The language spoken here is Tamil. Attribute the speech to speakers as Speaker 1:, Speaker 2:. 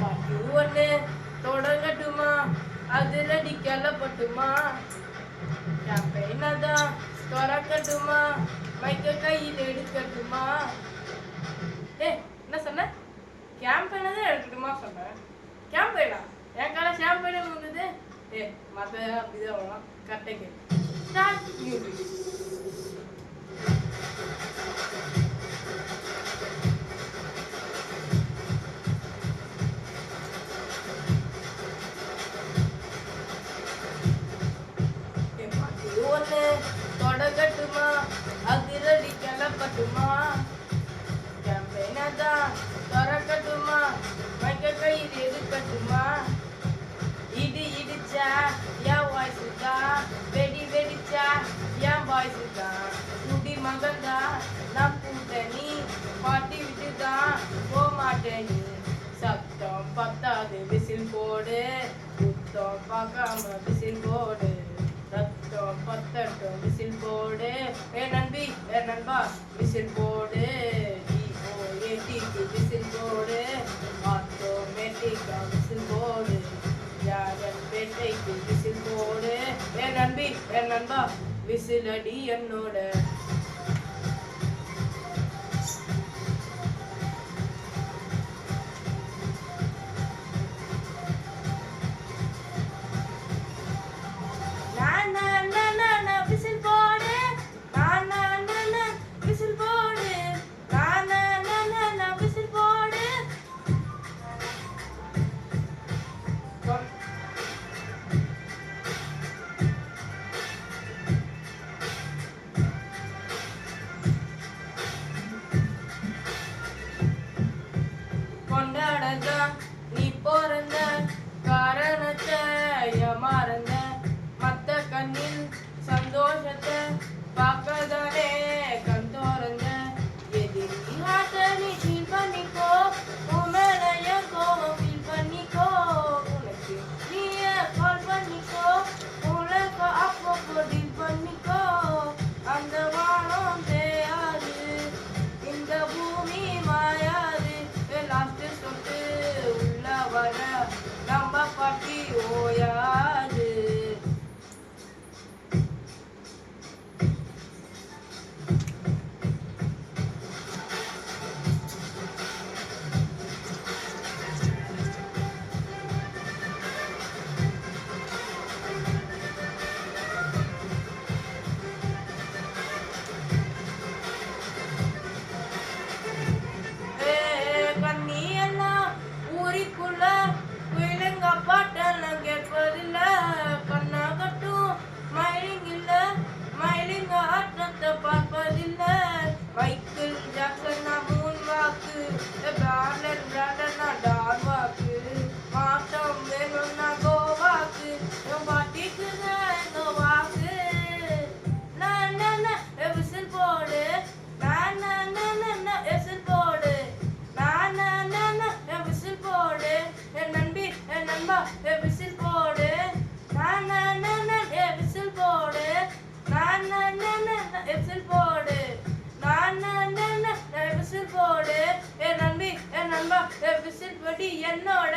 Speaker 1: பாட்டு ஒண்ணு தொடங்கட்டுமா, அதுல டிக்கலப்பட்டுமா, கேம்பெயினதான் திறக்கட்டுமா, மைக்க கையில் எடுக்கட்டுமா. என்ன சொன்ன? கேம்பெயினை தான் எடுக்கட்டுமா சொன்ன. கேம்பெயினா? என் கால ஷாம்பெயினு வந்தது. மற்ற அப்படிதான் வரலாம். கரெக்டாக கேட்டு ஸ்டார்ட் மியூசிக். ஒன்று தொடங்கட்டுமா, அதிரடி கிளப்பட்டுமா, கேம்பெயினதான் திறக்கட்டுமா, மைக்க கையில் எடுக்கட்டுமா. இடி இடிச்சா என் வாய்ஸ் தான், வெடி வெடிச்சா என் வாய்ஸ் தான். குடி மகன்தான் நான் கூட்டணி, பாட்டி விட்டுதான் போமாட்டேனி. சத்தம் பத்தாது விசில் போடு, சுத்தம் பார்க்காம விசில் போடு. ரத்தம் பத்தட்டும் விசில் போடு. நண்பி நண்பா விசில் போடு. விசில் போடு. ஆட்டோமேட்டிக்கா விசில் போடு. யாரன் பேட்டைக்கு விசில் போடு. நண்பி நண்பா விசில் அடி என்னோட. கொண்டாடங்க நீ பிறந்த காரணத்தை மறந்த, மத்த கண்ணில் சந்தோஷத்தை பார்க்கதானே கண் தோறந்த. எதிர்காலத்தை நீ ஃபீல் பண்ணிக்கோ, உன் மேல என் கோவம் ஃபீல் பண்ணிக்கோ. உனக்கு நீயே கால் பண்ணிக்கோ, உனக்கு அப்பப்போ டீல் பண்ணிக்கோ. அந்த வானம் தேயாது, இந்த பூமி மாயாது. லாஸ்ட் சொட்டு உள்ள வர நம்ம பாட்டி ஓயாது. ஊரிக்குள்ள குயிலுங்க பாட்டெல்லாம் கேட்பதில்ல. கண்ணா கட்டும் மயிலிங் இல்ல, மயிலிங்க ஆட்டத்தை பார்ப்பதில்ல. மைக்கேல் ஜாக்சன் மூன் வாக்கு, பிராண்டன் பிராண்டனா டான் வாக்கு. மாற்றம் வேணும்னா கோவாக்கு, என் பாட்டிக்கு தான் எங்க வாக்கு. விசில் போடு, விசில் போடு. விசில் போடு. நண்பி நண்பா விசில் போடு. விசில் போடு. விசில் போடு. விசில் போடு. நண்பி நண்பா விசில் படி என்னோட.